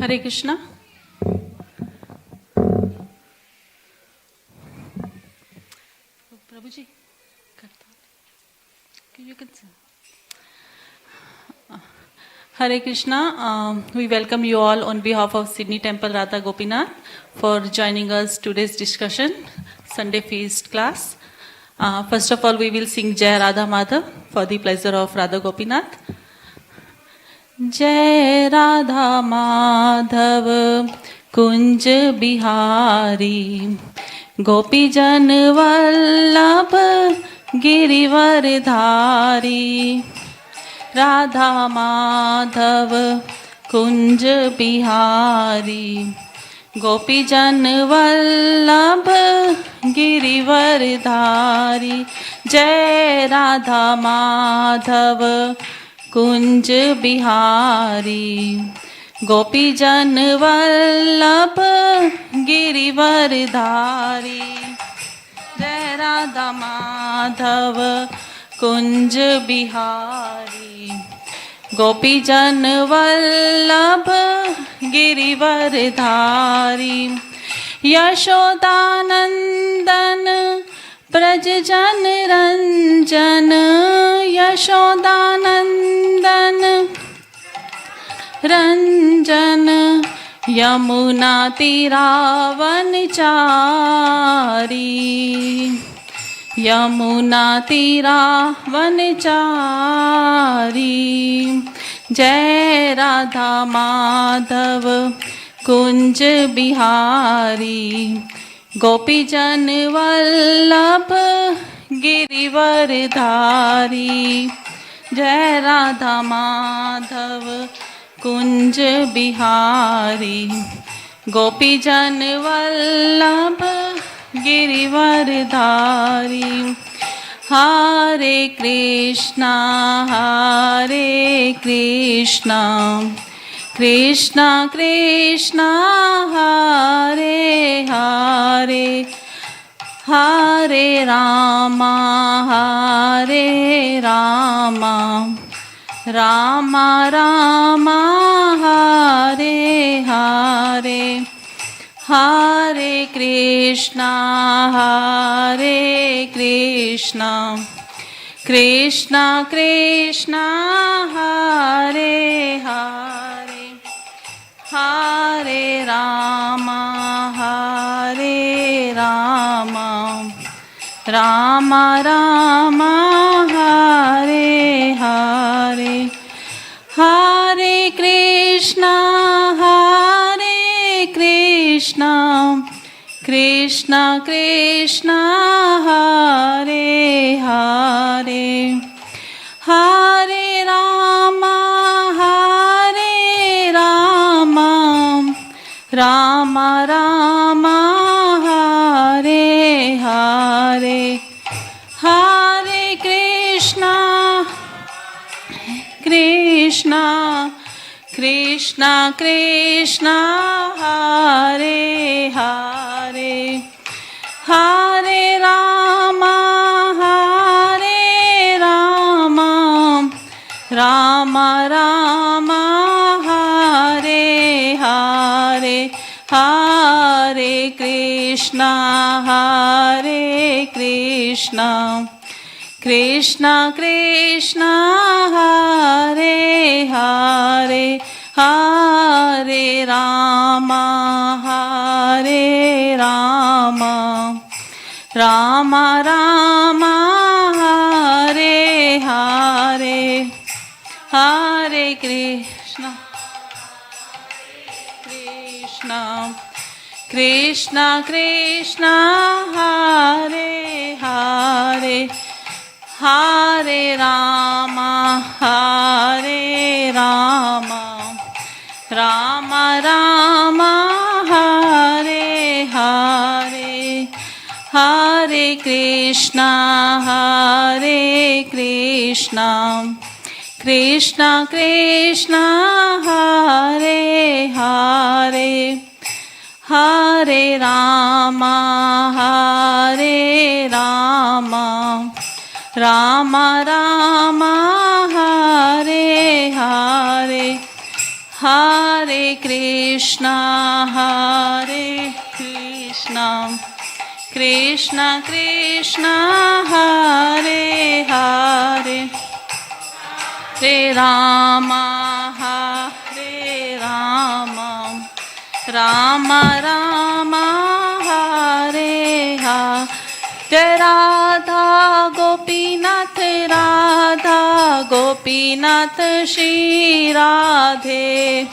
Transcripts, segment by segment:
Hare Krishna. Prabhu ji Hare Krishna. We welcome you all on behalf of Sydney Temple Radha Gopinath for joining us today's discussion, Sunday Feast class. First of all, we will sing Jai Radha Madhav for the pleasure of Radha Gopinath. Jai Radha Madhav Kunj Bihari Gopi Jan Vallabh Girivar Dhari Radha Madhav Kunj Bihari Gopi Jan Vallabh Girivar Dhari Jai Radha Madhav Kunj Bihari Gopi Jan Vallabh Girivar Dhari Jai Radha Madhav Kunj Bihari Gopi Jan Vallabh Girivar Dhari Yashodanandan Braj Jan Ranjan Yashodanandan Ranjan Yamuna Tiravanchari Yamuna Tiravanchari Jai Radha Madhav Kunj Bihari Gopi Jan Vallabh Girivar Dhari Jai Radha Madhav Kunj Bihari Gopi Jan Vallabh Girivar Dhari Hare Krishna Hare Krishna Krishna Krishna Hare Hare Hare Rama Hare Rama Rama Rama Hare Hare Hare Krishna Hare Krishna Krishna Krishna Hare Hare Hare Rama Hare Rama Rama Rama Hare Hare Hare Krishna Hare Krishna Krishna Krishna Hare Hare Hare Rama Hare Rama Rama Rama Hare Hare Hare Krishna Krishna Krishna Krishna Hare Hare Hare Rama Hare Rama Rama Rama Hare Hare Hare Krishna Hare Krishna Krishna Krishna Hare Hare Hare Rama Hare Rama Rama Rama Hare Hare Hare Krishna Krishna Krishna Krishna Hare Hare Hare Rama Hare Rama Rama Rama Hare Hare Hare Krishna Hare Krishna Krishna Krishna Hare Hare Hare Rama Hare Rama Rama Rama Hare Hare Hare Hare Krishna, Hare Krishna, Krishna Krishna, Hare Hare, Hare Rama, Hare Rama, Rama Rama, Hare Hare. Jai Radha Gopinath, Radha Gopinath, Shri Radhe,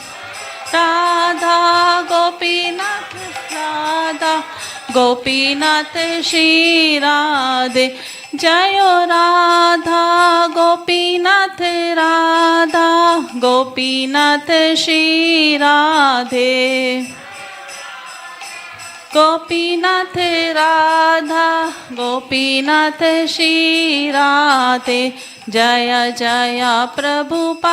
Radha Gopinath, Radha Gopinath, Shri Radhe. Jayo Radha Gopinath, Radha Gopinath, Shri Radhe. Gopinath Radha Gopinath Shri Radhe. Jaya Jaya Prabhupada,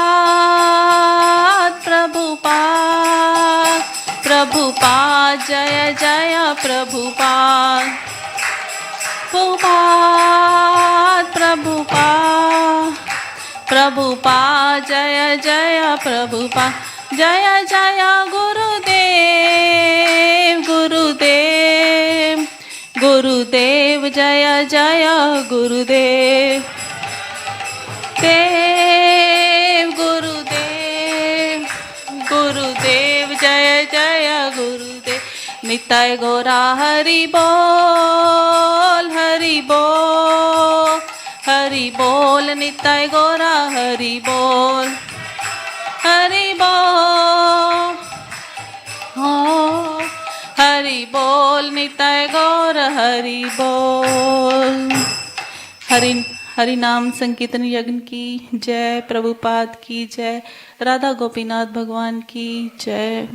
Prabhupada, Prabhupada, Jaya Jaya Prabhupada, Prabhupada, Prabhupada, Prabhupada, Jaya Jaya Prabhupada. Jaya Jaya Gurudev, Gurudev, Gurudev, Jaya Jaya Gurudev, Dev, Gurudev, Gurudev, Jaya Jaya Gurudev. Nitai Gora Hari Bol, Hari Bol, Hari Bol, Nitai Gora Hari Bol, Hari Bol, oh, Hari Bol, Nitai Gaur Hari Bol. Hari नाम संकीर्तन यज्ञ की जय, प्रभुपाद की जय, राधा गोपीनाथ भगवान की जय.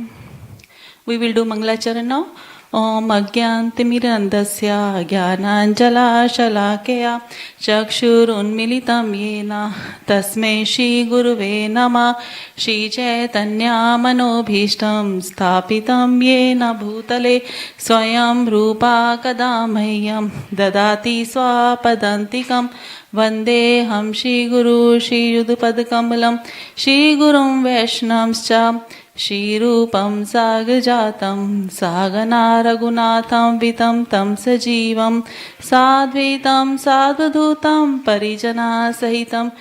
We will do Mangalacharan now. Om Agyantimirandasya Jnananjalashalakeya Chakshurunmilitam Yena Tasmai Shri Guruve Namah. Shri Chaitanya Manobhishtam Sthapitam Yena Bhutale Swayam Rupa Kadamahyam Dadati Swapadantikam. Vandeham Shri Guru Shri Yudupad Shri Gurum Vaishnamscha Shri Rupam Sagrajatam Sagana Raghunatham Vitam Tam Sajivam Sadvitam Sadvadutam Parijana Sahitam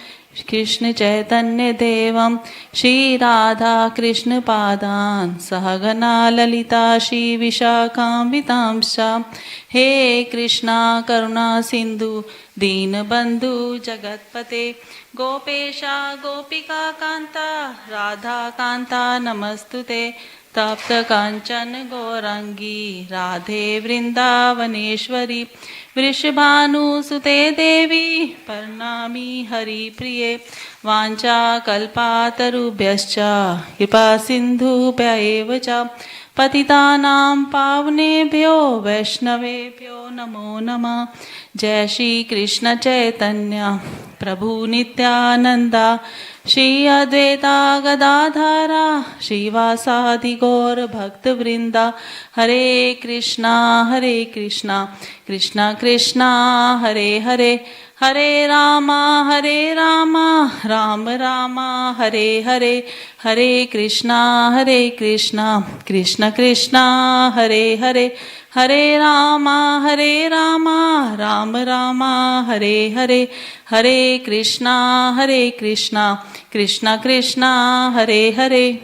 Krishna Chaitanya Devam Shri Radha Krishna Padan Sahagana Lalita Shri Vishakam Vitamscha. He Krishna Karuna Sindhu Deenabandhu Jagatpate Gopesha Gopika Kanta Radha Kanta Namastute. Tapta Kanchan Gorangi Radhe Vrindavaneshwari Vrishabhanu Sute Devi Parnami Hari Priye. Vancha Kalpatarubhyascha Kripa Sindhu Pyaevacha Patitanam Pavnebhyo Vaishnavebhyo Namo Namah. Jai Shri Krishna Chaitanya Prabhu Nityananda Shri Advaita Gadadhara Shri Vasadi Gaur Bhakta Vrinda. Hare Krishna, Krishna Krishna, Hare Hare, Hare Rama, Rama Rama, Hare Hare, Hare Krishna, Krishna Krishna, Hare Hare, Hare Rama, Rama Rama, Hare Hare, Hare Krishna, Krishna Krishna, Hare Hare,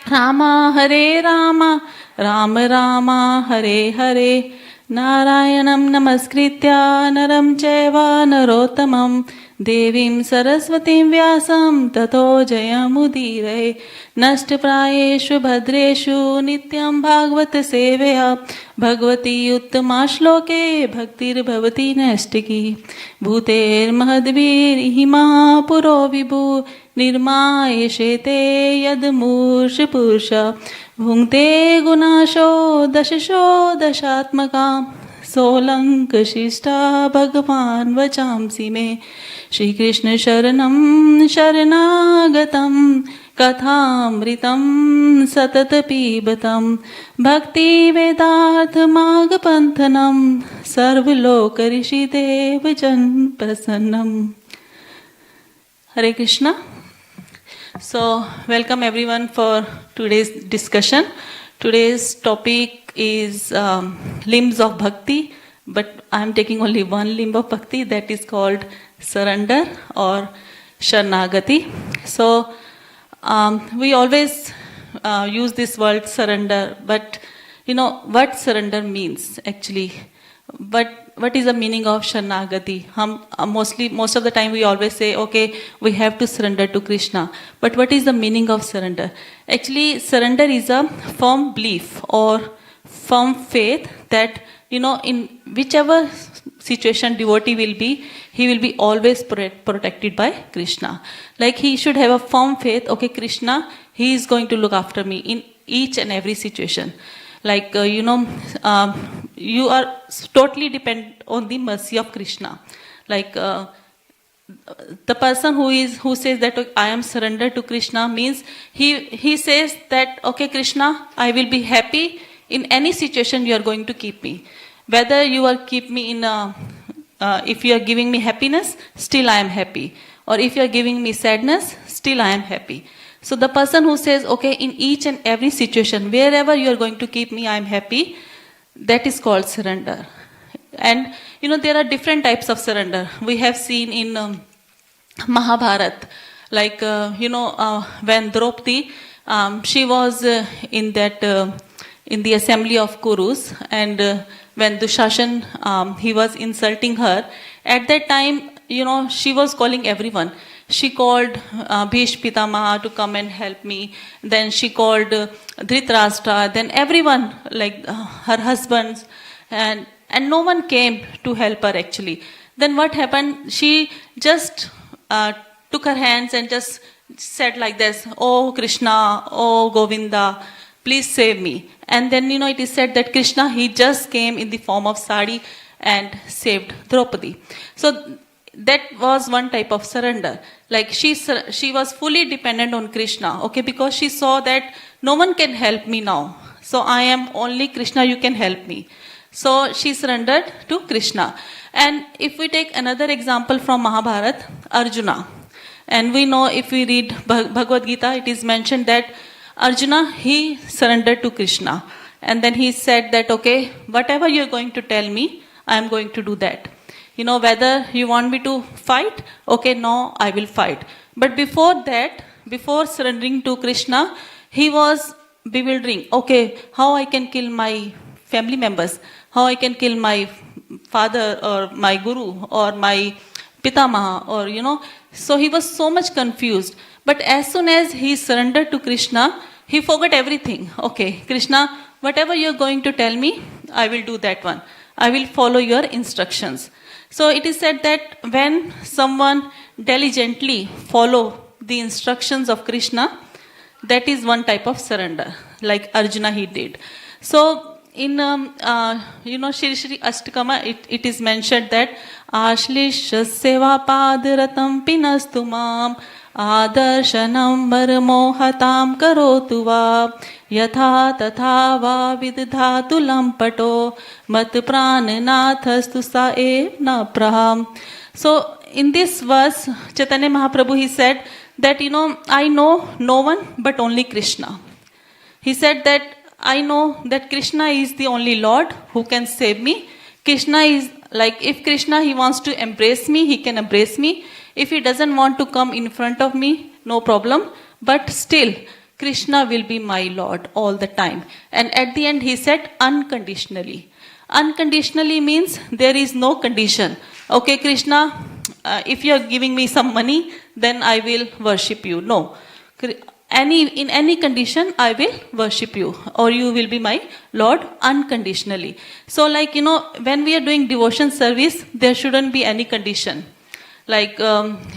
Rama Hare Rama, Rama Rama, Hare Hare. Narayanam Namaskritya Naram Chaiva Narottamam Devim Saraswatim Vyasam Tato Jayamudire. Nashtaprayeshu Bhadreshu Nityam Bhagavata Seveya Bhagavati Uttama Shloke Bhaktir Bhavati Nashtaki Bhuter Mahadvir Hima Puro Vibhu Nirmayeshete Yad Mursh Pursha Bhungte Gunasho Dashasho Dashatmaka Solank Shishta Bhagavan Vachamsi Me. Shri Krishna Sharanam Sharanagatam Kathamritam Satata Pibatam Bhakti Vedarth Magapanthanam Sarvaloka Devajan Prasannam. Hare Krishna. So, welcome everyone for today's discussion. Today's topic is limbs of Bhakti, but I am taking only one limb of Bhakti, that is called surrender or Sharanagati. So, we always use this word surrender, but you know what surrender means actually. But what is the meaning of Sharanagati? Most of the time we always say, okay, we have to surrender to Krishna. But what is the meaning of surrender? Actually, surrender is a firm belief or firm faith that, in whichever situation devotee will be, he will be always protected by Krishna. Like he should have a firm faith, okay, Krishna, he is going to look after me in each and every situation. Like, you are totally dependent on the mercy of Krishna. Like, the person who says that I am surrendered to Krishna means he says that, okay, Krishna, I will be happy in any situation you are going to keep me. Whether you are keep me in if you are giving me happiness, still I am happy. Or if you are giving me sadness, still I am happy. So the person who says, okay, in each and every situation, wherever you are going to keep me, I am happy, that is called surrender. And, there are different types of surrender. We have seen in Mahabharata, like, when Draupadi, she was in the assembly of Kurus, and when Dushasan, he was insulting her, at that time, she was calling everyone. She called Bhish Pitamaha to come and help me. Then she called Dhritarashtra. Then everyone, like her husbands, and no one came to help her actually. Then what happened? She just took her hands and just said like this, "Oh Krishna, oh Govinda, please save me." And then it is said that Krishna, he just came in the form of sari and saved Draupadi. So that was one type of surrender. Like she was fully dependent on Krishna, okay, because she saw that no one can help me now. So I am only Krishna, you can help me. So she surrendered to Krishna. And if we take another example from Mahabharata, Arjuna. And we know if we read Bhagavad Gita, it is mentioned that Arjuna, he surrendered to Krishna. And then he said that, okay, whatever you're going to tell me, I am going to do that. Whether you want me to fight, okay, no, I will fight. But before that, before surrendering to Krishna, he was bewildering. Okay, how I can kill my family members? How I can kill my father or my guru or my pitamaha or, So he was so much confused. But as soon as he surrendered to Krishna, he forgot everything. Okay, Krishna, whatever you're going to tell me, I will do that one. I will follow your instructions. So it is said that when someone diligently follow the instructions of Krishna, that is one type of surrender, like Arjuna he did. So in Shri Shri Ashtakama, it is mentioned that Ashlisha seva padaratam pinastumam Adarshanam marmohatam karotu va yatha tatha va vidhatu lampato mat prananathastu sa ev na praham. So in this verse, Chaitanya Mahaprabhu, he said that, I know no one but only Krishna. He said that I know that Krishna is the only Lord who can save me. Krishna is like, if Krishna, he wants to embrace me, he can embrace me. If he doesn't want to come in front of me, no problem. But still, Krishna will be my Lord all the time. And at the end, he said unconditionally. Unconditionally means there is no condition. Okay, Krishna, if you are giving me some money, then I will worship you. No. In any condition, I will worship you, or you will be my Lord unconditionally. So like, when we are doing devotion service, there shouldn't be any condition. Like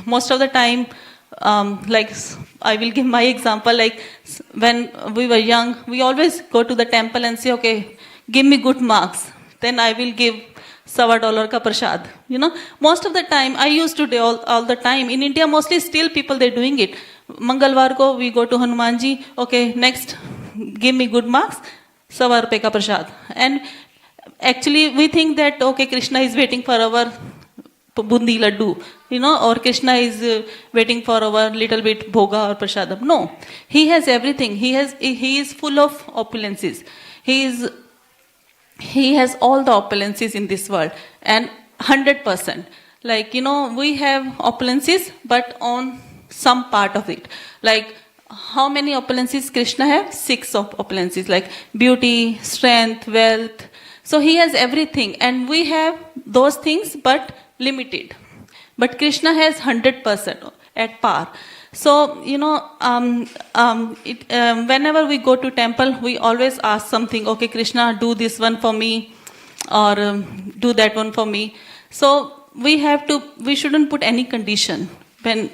most of the time, like I will give my example, like when we were young, we always go to the temple and say, okay, give me good marks. Then I will give $1 ka prasad. Most of the time, I used to do all the time. In India, mostly still people, they're doing it. Mangalwar ko, we go to Hanumanji. Okay, next, give me good marks, ₹100 ka prasad. And actually, we think that, okay, Krishna is waiting for our bundi laddu, or Krishna is waiting for our little bit bhoga or prasadam. No, he has everything. He is full of opulences. He has all the opulences in this world, and 100%. Like, we have opulences, but on some part of it. Like, how many opulences Krishna have? 6 of opulences, like beauty, strength, wealth. So he has everything, and we have those things, but limited. But Krishna has 100% at par. So, whenever we go to temple, we always ask something, okay, Krishna, do this one for me, or do that one for me. So, we shouldn't put any condition. When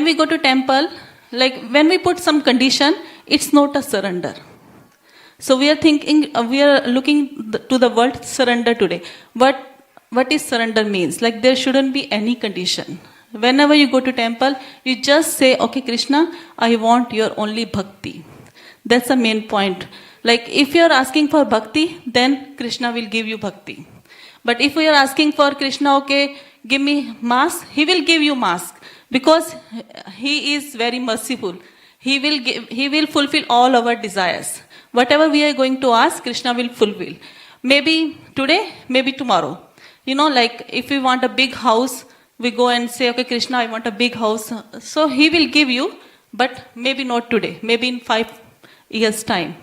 we go to temple, like when we put some condition, it's not a surrender. So we are looking to the word surrender today. What is surrender means? Like there shouldn't be any condition. Whenever you go to temple, you just say, okay, Krishna, I want your only bhakti. That's the main point. Like if you're asking for bhakti, then Krishna will give you bhakti. But if we are asking for Krishna, okay, give me mask, he will give you mask. Because he is very merciful. He will fulfill all our desires. Whatever we are going to ask, Krishna will fulfill. Maybe today, maybe tomorrow. Like if we want a big house, we go and say, okay, Krishna, I want a big house. So he will give you, but maybe not today, maybe in 5 years' time.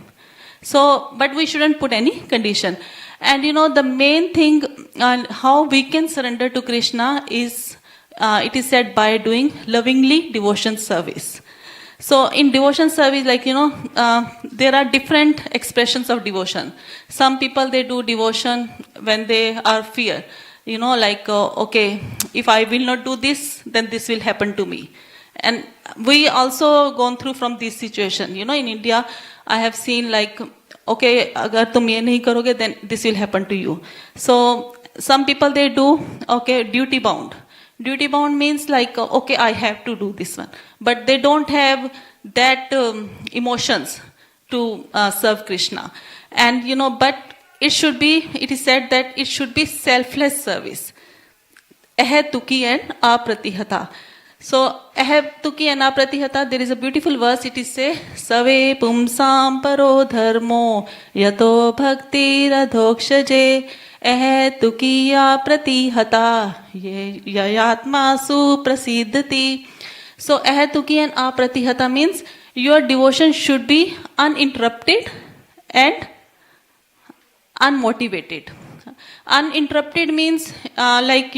So, but we shouldn't put any condition. And the main thing how we can surrender to Krishna is, it is said by doing lovingly devotion service. So in devotion service, like, there are different expressions of devotion. Some people, they do devotion when they are fear. Like, okay, if I will not do this, then this will happen to me. And we also gone through from this situation. In India, I have seen like, okay, agar tum ye nahi karoge, then this will happen to you. So some people, they do, okay, duty bound. Duty bound means like, okay, I have to do this one. But they don't have that emotions to serve Krishna. And, but it is said that it should be selfless service. Ahetuki and apratihata. So, ahetuki and apratihata, there is a beautiful verse, it is say, Save pumsam paro dharmo yato bhakti radhokshaje ahetukiya pratihata yayatmasu prasiddhati. So, ahetuki and apratihata means your devotion should be uninterrupted and unmotivated. Uninterrupted means like,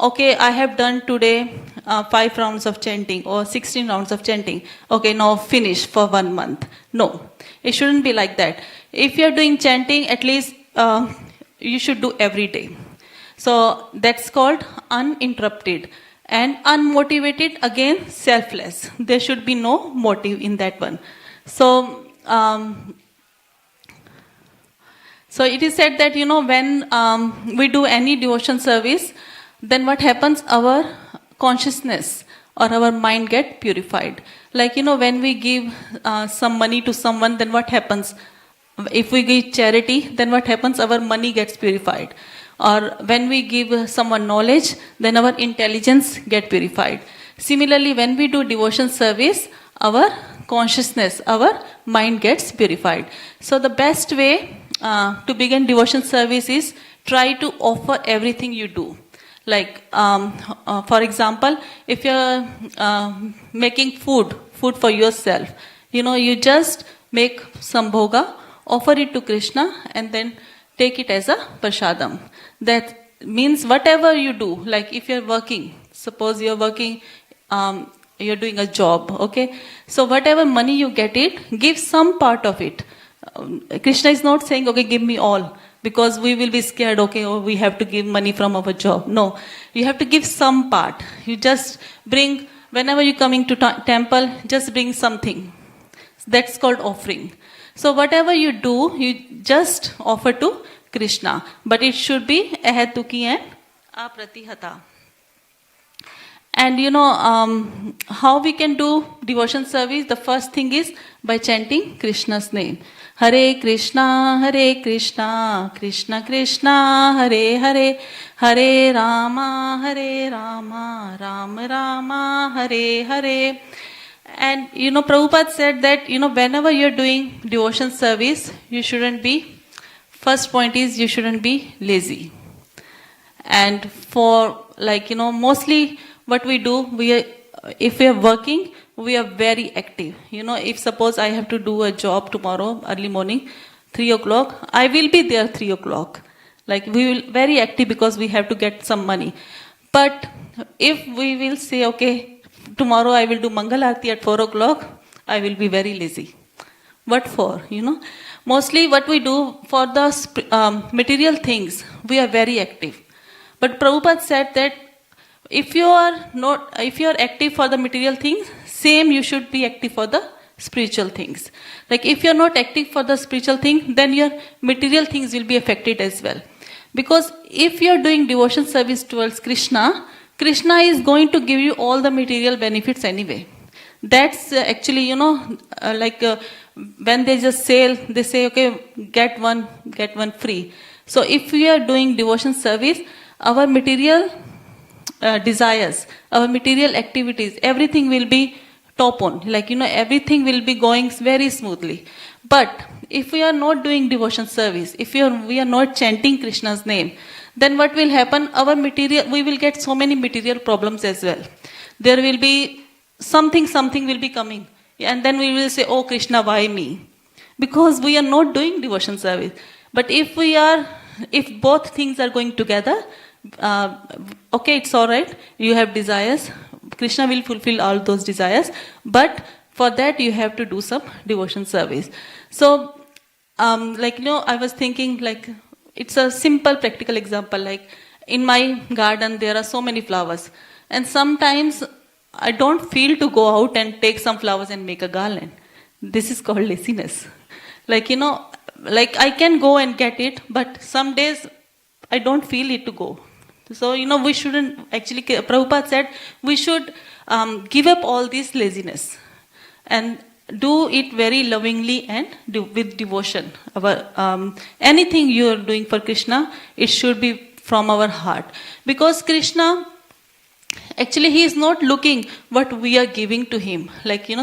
okay, I have done today 5 rounds of chanting or 16 rounds of chanting. Okay, now finish for 1 month. No, it shouldn't be like that. If you are doing chanting, at least you should do every day. So that's called uninterrupted. And unmotivated, again, selfless. There should be no motive in that one. So, so it is said that, when we do any devotion service, then what happens? Our consciousness or our mind get purified. Like, when we give some money to someone, then what happens? If we give charity, then what happens? Our money gets purified. Or when we give someone knowledge, then our intelligence get purified. Similarly, when we do devotion service, our consciousness, our mind gets purified. So the best way to begin devotion service is try to offer everything you do. Like, for example, if you're making food for yourself, you just make some bhoga, offer it to Krishna, and then take it as a prasadam. That means whatever you do, like if you're working, suppose you're working, you're doing a job, okay? So whatever money you get it, give some part of it. Krishna is not saying, okay, give me all, because we will be scared, okay, or we have to give money from our job. No, you have to give some part. You just bring, whenever you're coming to temple, just bring something. That's called offering. So whatever you do, you just offer to Krishna. But it should be ahetuki and apratihata. And how we can do devotion service? The first thing is by chanting Krishna's name. Hare Krishna, Krishna Krishna, Hare Hare, Hare Rama, Rama Rama, Hare Hare. And Prabhupada said that, whenever you're doing devotion service, you shouldn't be, first point is you shouldn't be lazy. And for mostly what we do, if we are working, we are very active. If suppose I have to do a job tomorrow, early morning, 3 o'clock, I will be there 3 o'clock. Like we will very active because we have to get some money. But if we will say, okay, tomorrow I will do Mangal Aarti at 4 o'clock, I will be very lazy. What for? Mostly what we do for the material things, we are very active. But Prabhupada said that if you are active for the material things, same you should be active for the spiritual things. Like if you are not active for the spiritual thing, then your material things will be affected as well. Because if you are doing devotion service towards Krishna, Krishna is going to give you all the material benefits anyway. That's actually, when they just sale, they say, okay, get one free. So if we are doing devotion service, our material desires, our material activities, everything will be top on. Everything will be going very smoothly. But if we are not doing devotion service, if we are not chanting Krishna's name, then what will happen? We will get so many material problems as well. There will be something will be coming. And then we will say, oh Krishna, why me? Because we are not doing devotion service. But if both things are going together, okay, it's all right. You have desires. Krishna will fulfill all those desires. But for that, you have to do some devotion service. So, I was thinking, it's a simple practical example. In my garden, there are so many flowers. And sometimes I don't feel to go out and take some flowers and make a garland. This is called laziness. I can go and get it, but some days I don't feel it to go. So, we shouldn't, actually, Prabhupada said, we should give up all this laziness and do it very lovingly and with devotion. Anything you are doing for Krishna, it should be from our heart. Because Krishna, actually, he is not looking what we are giving to him.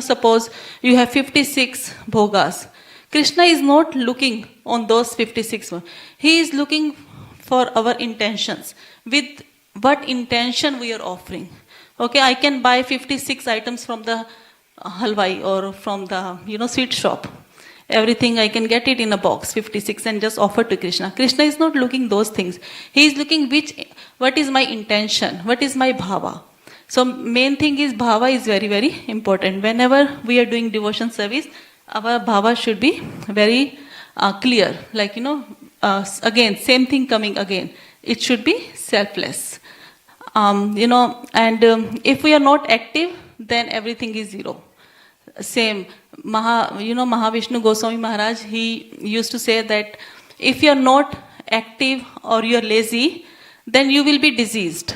Suppose you have 56 bhogas. Krishna is not looking on those 56. He is looking for our intentions. With what intention we are offering. Okay, I can buy 56 items from the halwai or from the sweet shop. Everything I can get it in a box, 56, and just offer to Krishna. Krishna is not looking those things. He is looking what is my intention, what is my bhava. So main thing is bhava is very, very important. Whenever we are doing devotion service, our bhava should be very clear. Again, same thing coming again. It should be selfless. And if we are not active, then everything is zero. Same, Mahavishnu Goswami Maharaj, he used to say that if you are not active or you are lazy, then you will be diseased.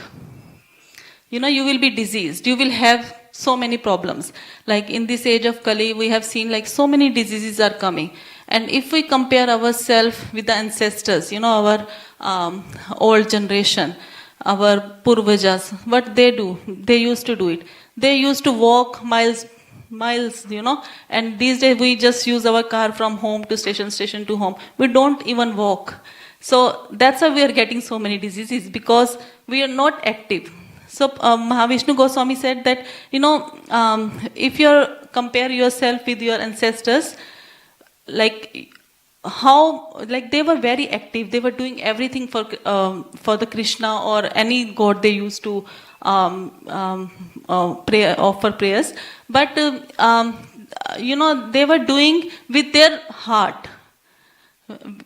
You will be diseased. You will have so many problems. In this age of Kali, we have seen so many diseases are coming. And if we compare ourselves with the ancestors, our old generation, our Purvajas, what they do, they used to do it. They used to walk miles, and these days we just use our car from home to station to home. We don't even walk. So that's why we are getting so many diseases, because we are not active. So Mahavishnu Goswami said that, if you compare yourself with your ancestors, how they were very active. They were doing everything for the Krishna or any god they used to offer prayers. But they were doing with their heart.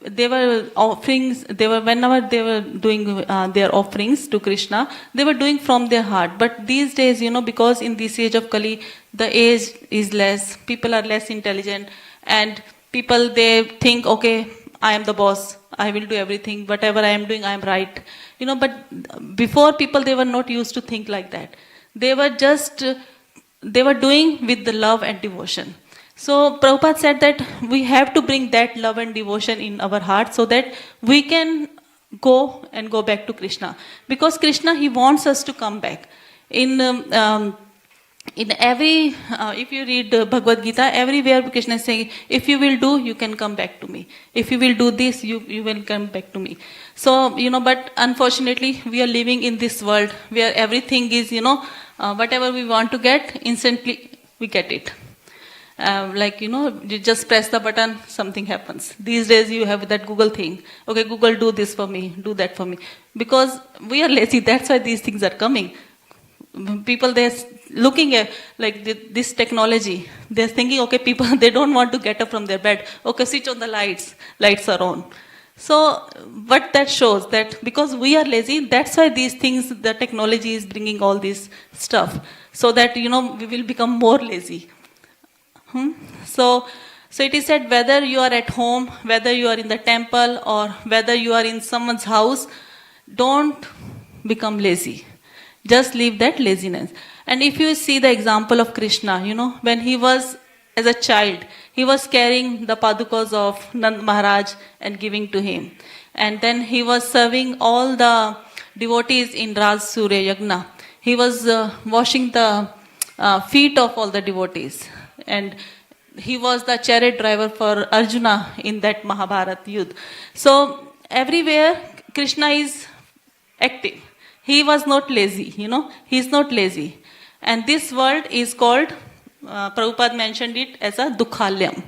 They were offerings. Whenever they were doing their offerings to Krishna, they were doing from their heart. But these days, because in this age of Kali, the age is less. People are less intelligent, and people, they think, okay, I am the boss. I will do everything. Whatever I am doing, I am right. But before, people, they were not used to think like that. They were doing with the love and devotion. So Prabhupada said that we have to bring that love and devotion in our heart so that we can go and go back to Krishna. Because Krishna, he wants us to come back. In every, if you read Bhagavad Gita, everywhere Krishna is saying, if you will do, you can come back to me. If you will do this, you will come back to me. So, but unfortunately, we are living in this world where everything is, whatever we want to get, instantly we get it. You just press the button, something happens. These days you have that Google thing. Okay, Google, do this for me, do that for me. Because we are lazy, that's why these things are coming. People, they're looking at this technology. They're thinking, okay, people, they don't want to get up from their bed. Okay, switch on the lights. Lights are on. So what that shows, that because we are lazy, that's why these things, the technology is bringing all this stuff. So that, we will become more lazy. So it is said, whether you are at home, whether you are in the temple, or whether you are in someone's house, don't become lazy. Just leave that laziness. And if you see the example of Krishna, when he was as a child, he was carrying the padukas of Nand Maharaj and giving to him. And then he was serving all the devotees in Raj Surya Yagna. He was washing the feet of all the devotees. And he was the chariot driver for Arjuna in that Mahabharata Yudh. So everywhere Krishna is active. He was not lazy, he is not lazy. And this world is called, Prabhupada mentioned it as a Dukhalyam.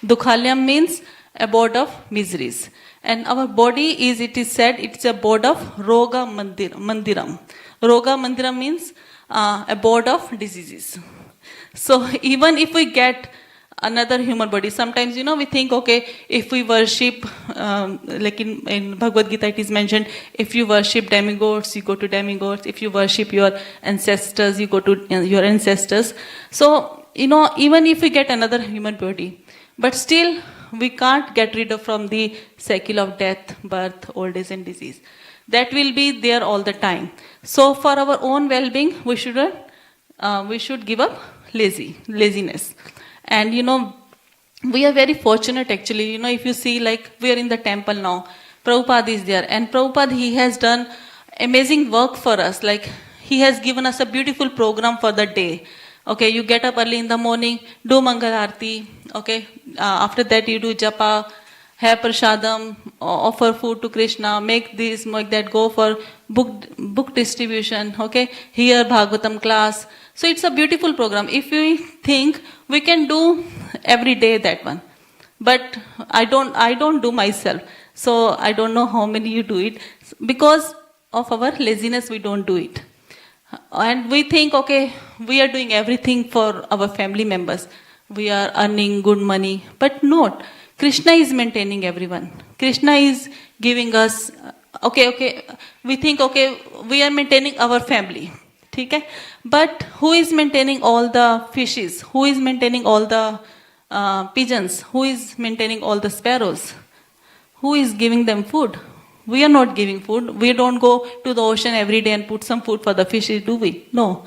Dukhalyam means abode of miseries. And our body is, it is said, it's a abode of Roga Mandiram. Roga Mandiram means abode of diseases. So even if we get another human body, sometimes, we think, okay, if we worship, like in Bhagavad Gita it is mentioned, if you worship demigods, you go to demigods. If you worship your ancestors, you go to your ancestors. So, even if we get another human body, but still we can't get rid of from the cycle of death, birth, old age and disease. That will be there all the time. So for our own well-being, we should give up laziness. And we are very fortunate actually. If you see, like, we are in the temple now, Prabhupada is there, and Prabhupada, he has done amazing work for us. Like, he has given us a beautiful program for the day. Okay, you get up early in the morning, do Mangal Aarti. Okay, after that you do japa, have prasadam, offer food to Krishna, make this, make that, go for book distribution. Okay, hear Bhagavatam class. So it's a beautiful program. If we think, we can do every day that one. But I don't do myself. So I don't know how many you do it. Because of our laziness, we don't do it. And we think, okay, we are doing everything for our family members. We are earning good money. But not. Krishna is maintaining everyone. Krishna is giving us, okay, we think, okay, we are maintaining our family. Okay? But who is maintaining all the fishes? Who is maintaining all the pigeons? Who is maintaining all the sparrows? Who is giving them food? We are not giving food. We don't go to the ocean every day and put some food for the fishes, do we? No.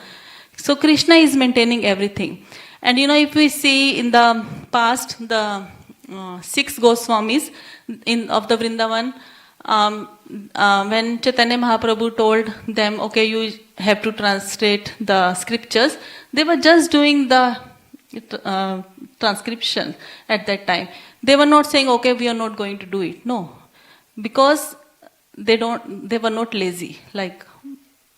So Krishna is maintaining everything. And if we see in the past, the 6 Goswamis of the Vrindavan, when Chaitanya Mahaprabhu told them, okay, you have to translate the scriptures, they were just doing the transcription at that time. They were not saying, okay, we are not going to do it. No. Because they were not lazy like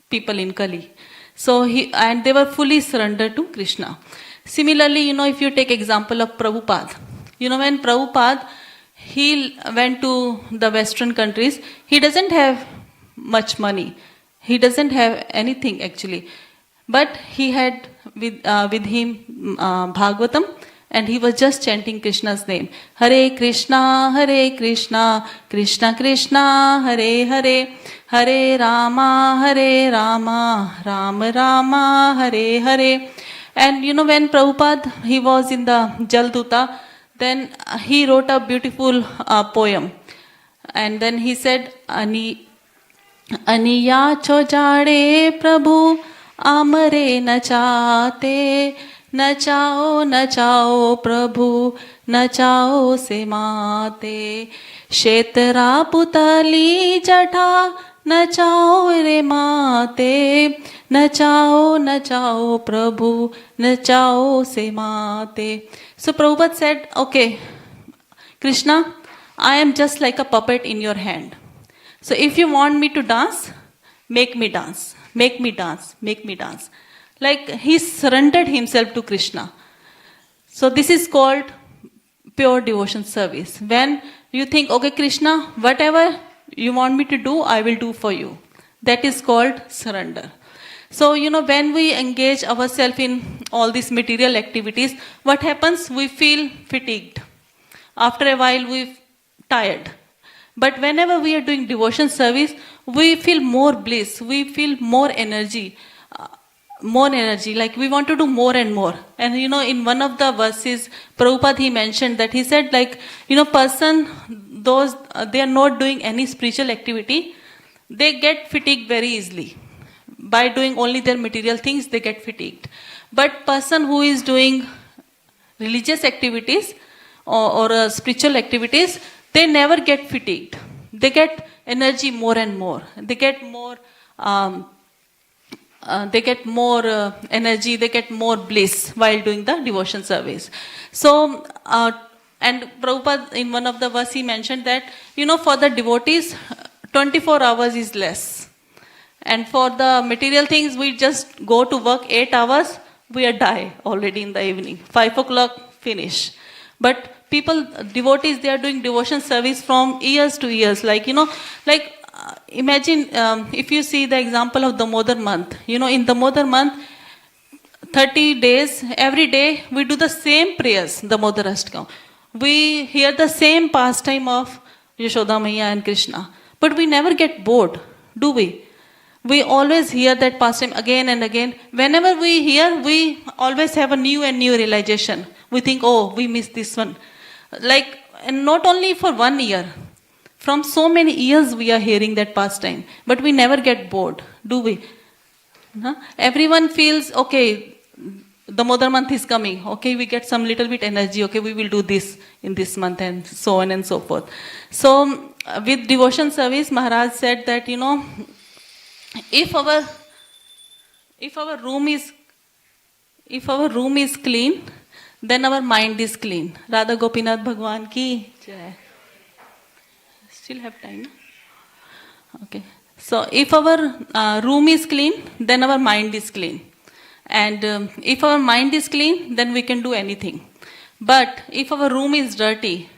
people in Kali. So and they were fully surrendered to Krishna. Similarly, if you take example of Prabhupada, when Prabhupada, he went to the Western countries, he doesn't have much money. He doesn't have anything actually. But he had with him Bhagavatam, and he was just chanting Krishna's name. Hare Krishna, Krishna Krishna, Hare Hare, Hare Rama, Rama Rama, Hare Hare. And when Prabhupada, he was in the Jalduta, then he wrote a beautiful poem. And then he said, Aniya chojade Prabhu amare na chate नचाओ प्रभु नचाओ से माते शेतरा पुतली जटा नचाओ रे माते नचाओ प्रभु नचाओ से माते. So Prabhupada said, okay, Krishna, I am just like a puppet in your hand. So if you want me to dance, make me dance, make me dance, make me dance. Like he surrendered himself to Krishna. So this is called pure devotion service. When you think, okay, Krishna, whatever you want me to do, I will do for you. That is called surrender. So, when we engage ourselves in all these material activities, what happens? We feel fatigued. After a while, we tired. But whenever we are doing devotion service, we feel more bliss. We feel more energy. Like we want to do more and more. And in one of the verses, Prabhupada he mentioned that he said person, those they are not doing any spiritual activity, they get fatigued very easily. By doing only their material things, they get fatigued. But person who is doing religious activities or spiritual activities, they never get fatigued. They get energy more and more. They get more. Energy, they get more bliss while doing the devotion service. So, and Prabhupada in one of the verse he mentioned that, for the devotees, 24 hours is less. And for the material things, we just go to work 8 hours, we are die already in the evening. 5 o'clock, finish. But devotees, they are doing devotion service from years to years. Imagine if you see the example of the Damodar month. In the Damodar month, 30 days, every day we do the same prayers, the Damodar Ashtakam. We hear the same pastime of Yashoda Maiya and Krishna. But we never get bored, do we? We always hear that pastime again and again. Whenever we hear, we always have a new and new realization. We think, oh, we missed this one. And not only for 1 year. From so many years we are hearing that pastime. But we never get bored, do we? Everyone feels, okay, the Damodar month is coming. Okay, we get some little bit energy. Okay, we will do this in this month and so on and so forth. So, with devotion service, Maharaj said that, if our room is clean, then our mind is clean. Radha Gopinath Bhagwan ki jai. Still have time? No? Okay. So if our room is clean, then our mind is clean. And if our mind is clean, then we can do anything. But if our room is dirty,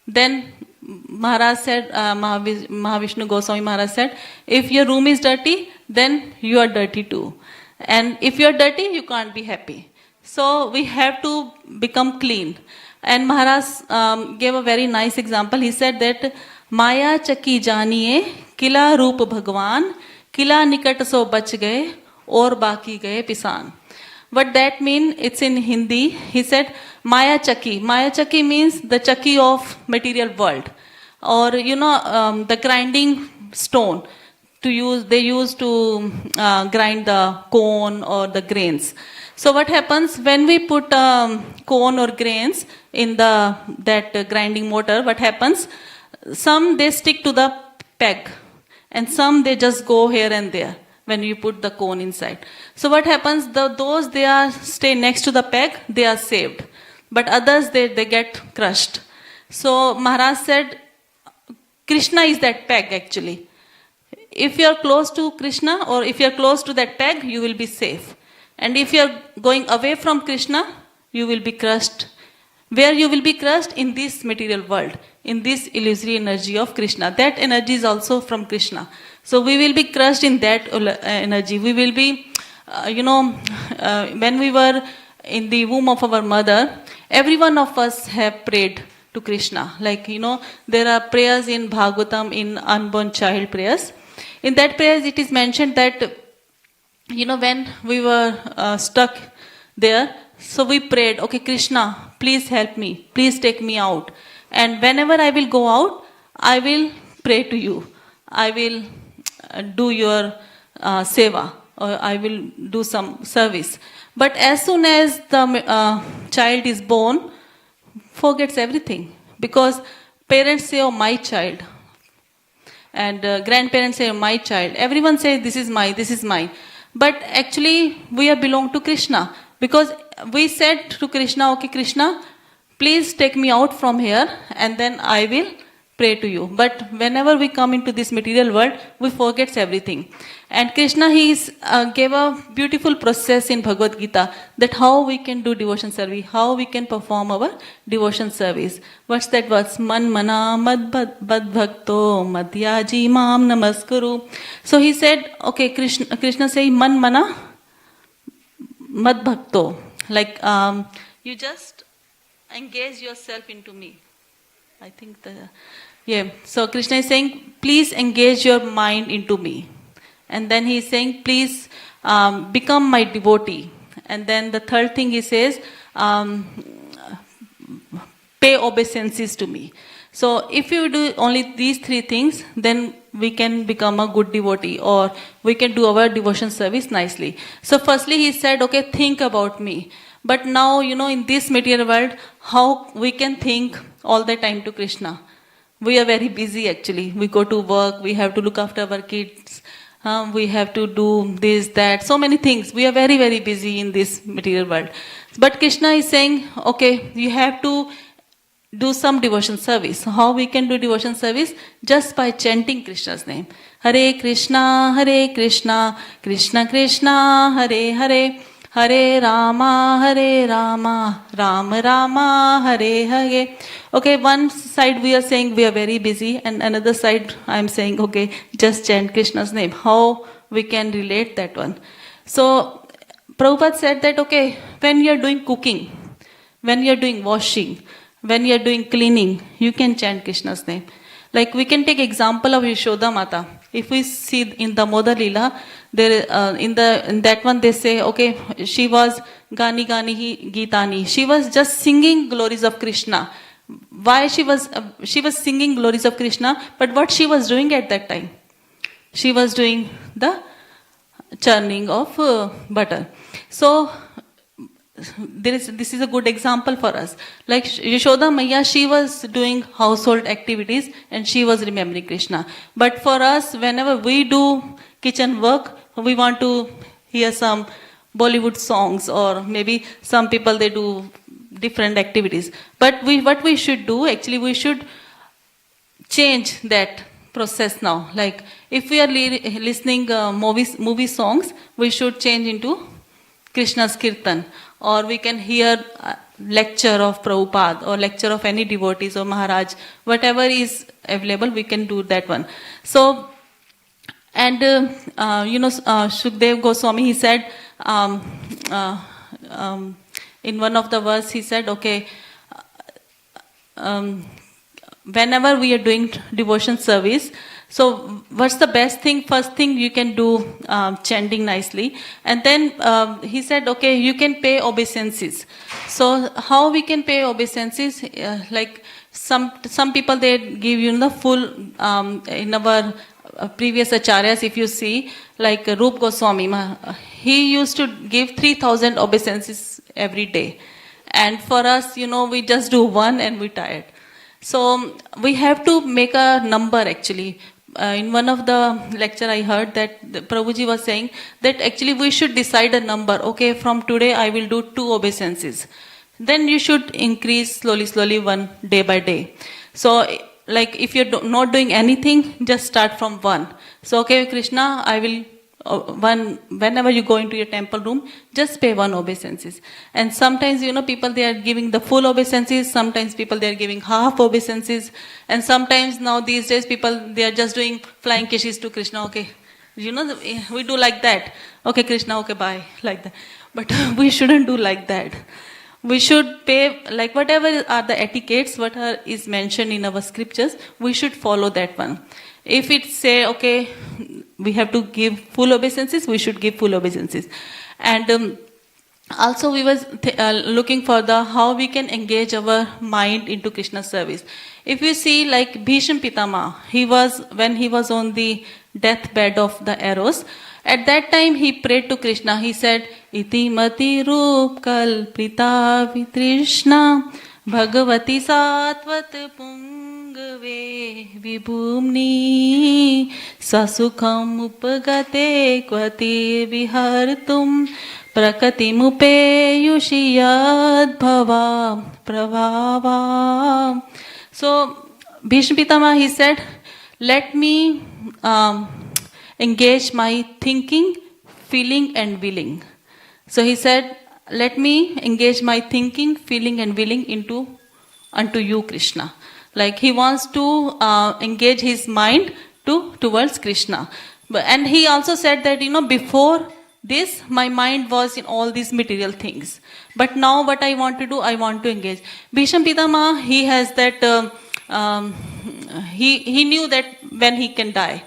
then Maharaj said, Mahavishnu Goswami Maharaj said, if your room is dirty, then you are dirty too. And if you are dirty, you can't be happy. So we have to become clean. And Maharaj gave a very nice example. He said that Maya chaki janiye kila roop bhagwan kila nikat so bach gaye aur baki gaye pisan. What that means, it's in Hindi. He said Maya chaki. Maya chaki means the chaki of material world. Or the grinding stone they use to grind the corn or the grains. So what happens when we put corn or grains in that grinding mortar? What happens? Some they stick to the peg, and some they just go here and there when you put the corn inside. So what happens? Those they are stay next to the peg, they are saved, but others they get crushed. So Maharaj said, Krishna is that peg actually. If you are close to Krishna or if you are close to that peg, you will be safe. And if you are going away from Krishna, you will be crushed. Where you will be crushed? In this material world, in this illusory energy of Krishna. That energy is also from Krishna. So we will be crushed in that energy. We will be, when we were in the womb of our mother, every one of us have prayed to Krishna. There are prayers in Bhagavatam, in unborn child prayers. In that prayers, it is mentioned that, when we were stuck there, so we prayed, okay, Krishna, please help me. Please take me out. And whenever I will go out, I will pray to you. I will do your seva. or I will do some service. But as soon as the child is born, forgets everything, because parents say, oh, my child, and grandparents say, oh, my child. Everyone says, this is mine. But actually, we are belong to Krishna, because we said to Krishna, okay, Krishna, please take me out from here, and then I will pray to you. But whenever we come into this material world, we forget everything. And Krishna, gave a beautiful process in Bhagavad Gita, that how we can do devotion service, how we can perform our devotion service. What's that verse? Man mana mad bhakto madhyaji mam namaskuru. So he said, okay, Krishna say, man mana mad bhakto. Like, you just engage yourself into me. I think so Krishna is saying, please engage your mind into me. And then he is saying, please become my devotee. And then the third thing he says, pay obeisances to me. So if you do only these three things, then we can become a good devotee, or we can do our devotion service nicely. So firstly he said, okay, think about me. But now, in this material world, how we can think all the time to Krishna? We are very busy actually. We go to work, we have to look after our kids, we have to do this, that, so many things. We are very, very busy in this material world. But Krishna is saying, okay, you have to do some devotion service. How we can do devotion service? Just by chanting Krishna's name. Hare Krishna, Krishna Krishna, Hare Hare, Hare Rama, Rama Rama, Hare Hare. Okay, one side we are saying we are very busy, and another side I am saying, okay, just chant Krishna's name. How we can relate that one? So Prabhupada said that, okay, when you are doing cooking, when you are doing washing, when you are doing cleaning, you can chant Krishna's name. Like we can take example of Yashoda Mata. If we see in the Moda Leela, there in that one they say, okay, she was Gani Gani Gitani. She was just singing glories of Krishna. Why she was singing glories of Krishna? But what she was doing at that time? She was doing the churning of butter. So this is a good example for us. Like Yashoda Maiya, she was doing household activities and she was remembering Krishna. But for us, whenever we do kitchen work, we want to hear some Bollywood songs, or maybe some people they do different activities. But what we should do, actually we should change that process now. Like if we are listening movie songs, we should change into Krishna's Kirtan. Or we can hear lecture of Prabhupada, or lecture of any devotees or Maharaj, whatever is available, we can do that one. So, and Shukdev Goswami, he said, in one of the verse, he said, okay, whenever we are doing devotion service, so what's the best thing? First thing you can do chanting nicely. And then he said, okay, you can pay obeisances. So how we can pay obeisances? Like some people, they give the full, in our previous acharyas, if you see, like Rup Goswami, he used to give 3,000 obeisances every day. And for us, we just do one and we tired. So we have to make a number actually. In one of the lecture I heard that Prabhuji was saying that actually we should decide a number. Okay, from today I will do 2 obeisances. Then you should increase slowly one day by day. So like if you're not doing anything, just start from 1. So okay, Krishna, I will whenever you go into your temple room, just pay 1 obeisances. And sometimes people, they are giving the full obeisances, sometimes people they are giving half obeisances, and sometimes now these days people, they are just doing flying kisses to Krishna. Okay, we do like that. Okay, Krishna, okay, bye, like that. But we shouldn't do like that. We should pay, like whatever are the etiquettes, what is mentioned in our scriptures, we should follow that one. If it say, okay, we have to give full obeisances, we should give full obeisances. And also we was looking for how we can engage our mind into Krishna service. If you see like Bhishma Pitama, when he was on the deathbed of the arrows. At that time, he prayed to Krishna. He said, "Iti mati roop kalprita vitrishna bhagavati satvat pungave vibhumni sasukham upagate kvati vihartum prakati mupeyushi yadbhava pravava." So, Bhishma Pitama, he said, let me engage my thinking, feeling and willing. So he said, let me engage my thinking, feeling and willing unto you, Krishna. Like he wants to engage his mind towards Krishna. And he also said that, before this, my mind was in all these material things. But now what I want to do, I want to engage. Bhishma Pitama, he has that, he knew that when he can die.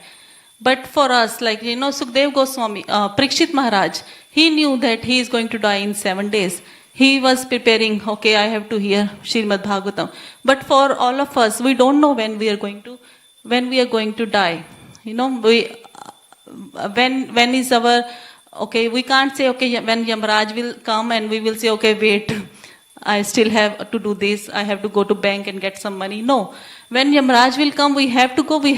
But for us, Sukhdev Goswami, Parikshit Maharaj, he knew that he is going to die in 7 days. He was preparing, okay, I have to hear Srimad Bhagavatam. But for all of us, we don't know when we are going to die. When is our, okay, we can't say, okay, when Yamraj will come and we will say, okay, wait, I still have to do this, I have to go to bank and get some money. No. When Yamraj will come, we have to go. We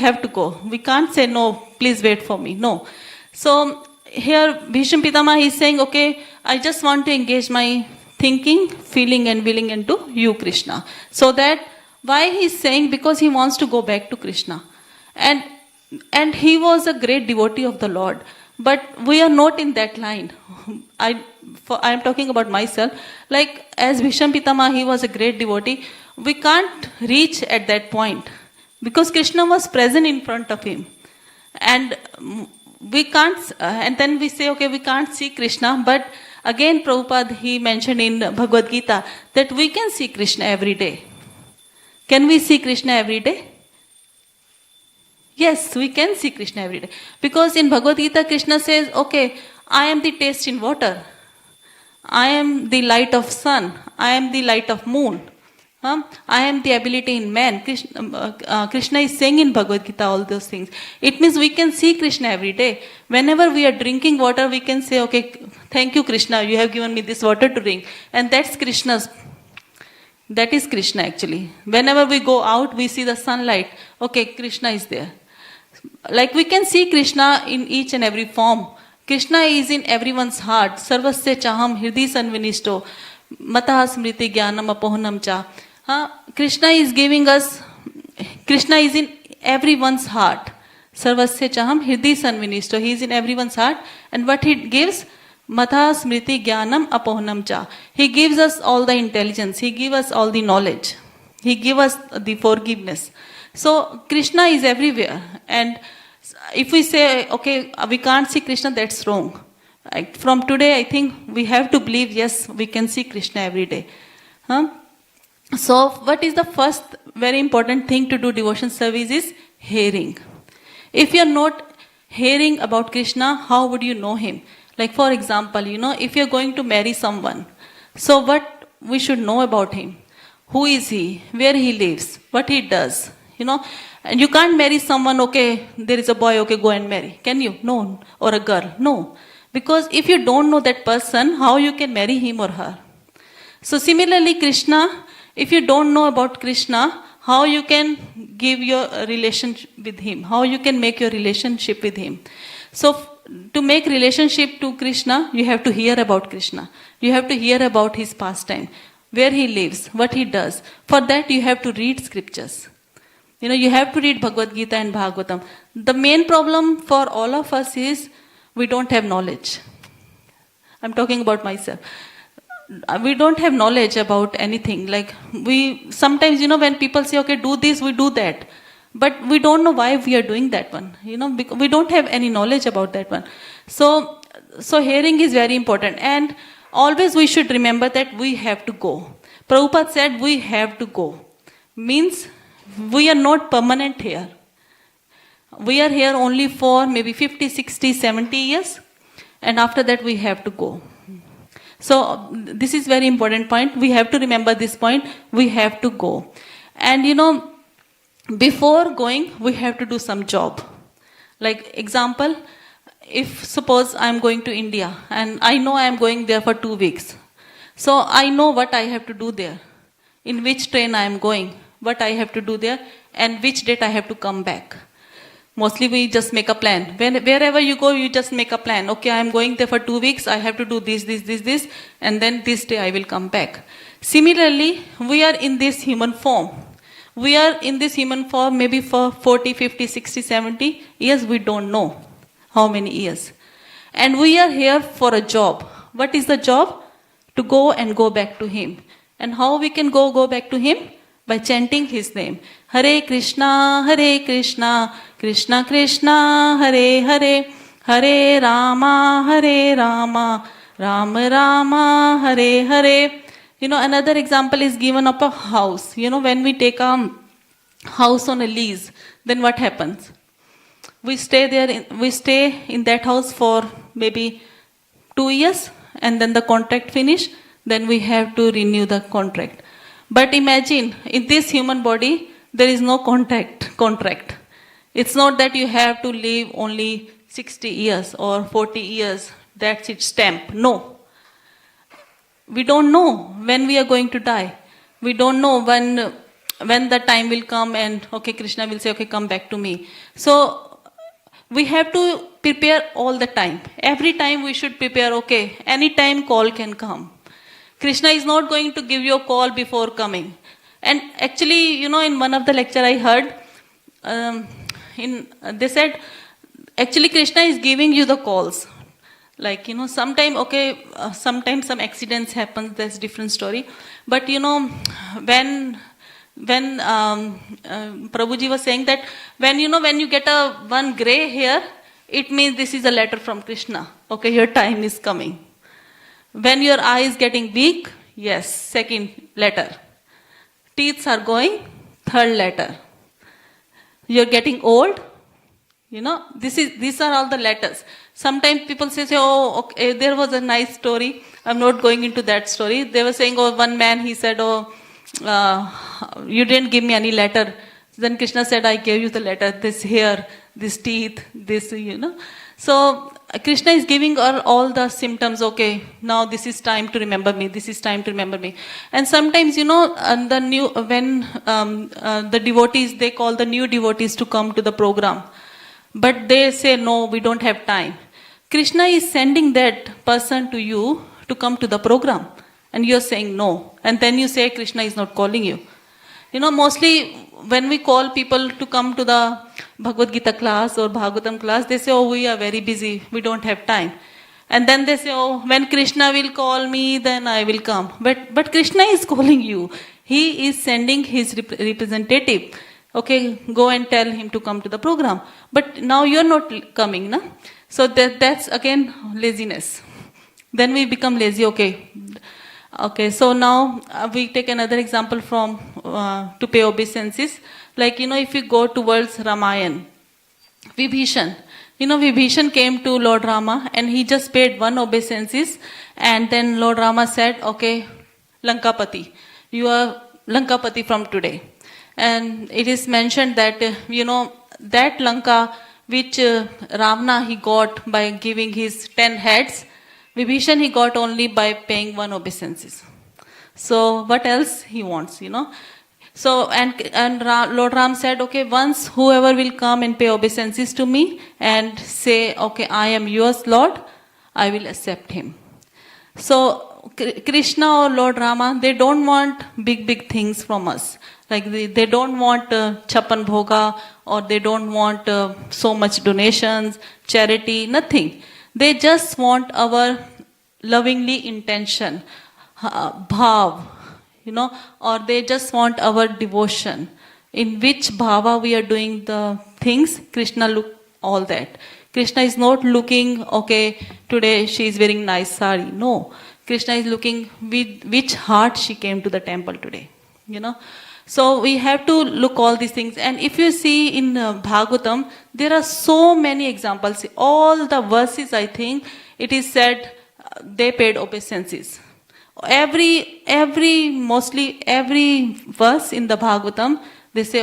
can't say, no, please wait for me. No. So, here Bhishma Pitama is saying, okay, I just want to engage my thinking, feeling and willing into you, Krishna. So that, why he is saying? Because he wants to go back to Krishna. And he was a great devotee of the Lord. But we are not in that line. I am talking about myself. Like as Bhishma Pitama, he was a great devotee. We can't reach at that point because Krishna was present in front of him, and we can't. And then we say, okay, we can't see Krishna. But again, Prabhupada, he mentioned in Bhagavad Gita that we can see Krishna every day. Can we see Krishna every day? Yes, we can see Krishna every day. Because in Bhagavad Gita, Krishna says, okay, I am the taste in water. I am the light of sun. I am the light of moon. I am the ability in man. Krishna is saying in Bhagavad Gita all those things. It means we can see Krishna every day. Whenever we are drinking water, we can say, okay, thank you, Krishna, you have given me this water to drink. And that's Krishna's. That is Krishna actually. Whenever we go out, we see the sunlight. Okay, Krishna is there. Like we can see Krishna in each and every form. Krishna is in everyone's heart. Sarvasya chaham hriday sanvinisto mataha smriti jnanam apohanam cha. Krishna is giving us, Krishna is in everyone's heart. Sarvasya chaham hriday sanvinisto. He is in everyone's heart. And what he gives? Mataha smriti jnanam apohanam cha. He gives us all the intelligence. He gives us all the knowledge. He gives us the forgiveness. So Krishna is everywhere. And if we say, okay, we can't see Krishna, that's wrong. From today, I think we have to believe, yes, we can see Krishna every day. So what is the first very important thing to do devotion service is hearing. If you are not hearing about Krishna, how would you know him? Like for example, if you are going to marry someone, so what we should know about him? Who is he? Where he lives? What he does? And you can't marry someone, okay, there is a boy, okay, go and marry. Can you? No. Or a girl? No. Because if you don't know that person, how you can marry him or her? So similarly, Krishna, if you don't know about Krishna, how you can give your relationship with him? How you can make your relationship with him? So to make relationship to Krishna, you have to hear about Krishna. You have to hear about his pastime, where he lives, what he does. For that, you have to read scriptures. You have to read Bhagavad Gita and Bhagavatam. The main problem for all of us is we don't have knowledge. I'm talking about myself. We don't have knowledge about anything. Like we sometimes, when people say, okay, do this, we do that. But we don't know why we are doing that one. Because we don't have any knowledge about that one. So hearing is very important. And always we should remember that we have to go. Prabhupada said we have to go. Means we are not permanent here. We are here only for maybe 50, 60, 70 years. And after that we have to go. So this is very important point. We have to remember this point. We have to go. And before going, we have to do some job. Like example, if suppose I'm going to India and I know I'm going there for 2 weeks. So I know what I have to do there, in which train I am going, what I have to do there, and which date I have to come back. Mostly we just make a plan. Wherever you go, you just make a plan. Okay, I am going there for 2 weeks, I have to do this, and then this day I will come back. Similarly, we are in this human form. We are in this human form maybe for 40, 50, 60, 70 years, we don't know how many years. And we are here for a job. What is the job? To go and go back to Him. And how we can go back to Him? By chanting His name. Hare Krishna, Krishna Krishna, Hare Hare, Hare Rama, Rama Rama, Hare Hare. Another example is given of a house. When we take a house on a lease, then what happens? We stay in that house for maybe 2 years, and then the contract finish, then we have to renew the contract. But imagine, in this human body, there is no contract. It's not that you have to live only 60 years or 40 years. That's it, stamp. No. We don't know when we are going to die. We don't know when the time will come and, okay, Krishna will say, okay, come back to me. So, we have to prepare all the time. Every time we should prepare, okay, anytime call can come. Krishna is not going to give you a call before coming. And actually, in one of the lecture I heard, they said, actually Krishna is giving you the calls. Like, sometimes some accidents happen, that's different story. But, when Prabhuji was saying that, when you get one gray hair, it means this is a letter from Krishna. Okay, your time is coming. When your eye is getting weak, yes, second letter. Teeth are going, third letter. You're getting old, these are all the letters. Sometimes people say, oh, okay, there was a nice story. I'm not going into that story. They were saying, oh, one man, he said, you didn't give me any letter. Then Krishna said, I gave you the letter, this hair, this teeth, this, So, Krishna is giving all the symptoms, okay, now this is time to remember me, this is time to remember me. And sometimes, when the devotees, they call the new devotees to come to the program. But they say, no, we don't have time. Krishna is sending that person to you to come to the program. And you're saying no. And then you say Krishna is not calling you. Mostly when we call people to come to the Bhagavad Gita class or Bhagavatam class, they say, oh, we are very busy, we don't have time. And then they say, oh, when Krishna will call me, then I will come. But Krishna is calling you. He is sending his representative. Okay, go and tell him to come to the program. But now you're not coming, na? So that's again laziness. Then we become lazy, Okay, so now we take another example from to pay obeisances. Like, if you go towards Ramayana, Vibhishan. Vibhishan came to Lord Rama and he just paid one obeisances. And then Lord Rama said, okay, Lankapati, you are Lankapati from today. And it is mentioned that, that Lanka which Ravana he got by giving his 10 heads, Vibhishan he got only by paying one obeisances. So what else he wants, So, and Lord Ram said, okay, once whoever will come and pay obeisances to me and say, okay, I am yours, Lord, I will accept him. So, Krishna or Lord Rama, they don't want big things from us. Like they don't want chapan bhoga, or they don't want so much donations, charity, nothing. They just want our lovingly intention, bhav, or they just want our devotion. In which bhava we are doing the things, Krishna look all that. Krishna is not looking, okay, today she is wearing nice sari. No. Krishna is looking with which heart she came to the temple today. So we have to look all these things. And if you see in Bhagavatam, there are so many examples. All the verses, I think, it is said they paid obeisances. Mostly every verse in the Bhagavatam, they say,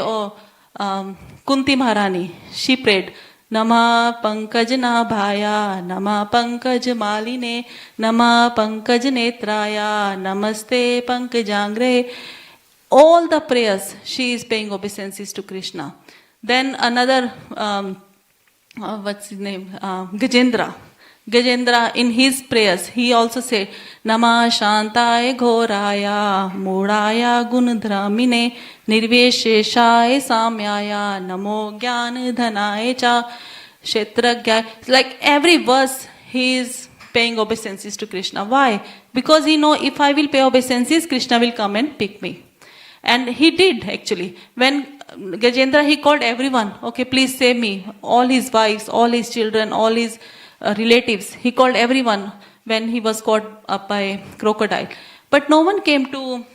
Kunti Maharani, she prayed. Nama Pankaj Nabhaya, Nama Pankaj Maline, Nama Pankaj Netraya, Namaste Pankajangre. All the prayers, she is paying obeisances to Krishna. Then another, what's his name? Gajendra. Gajendra, in his prayers, he also said, Nama Shantaya Ghoraya, Mudaya Gunadramine, Nirvesheshaya Samyaya, Namo Jnana Dhanaya Cha, Kshetragya. Like every verse, he is paying obeisances to Krishna. Why? Because he know if I will pay obeisances, Krishna will come and pick me. And he did actually. When Gajendra, he called everyone, okay, please save me. All his wives, all his children, all his relatives. He called everyone when he was caught up by crocodile. But no one came to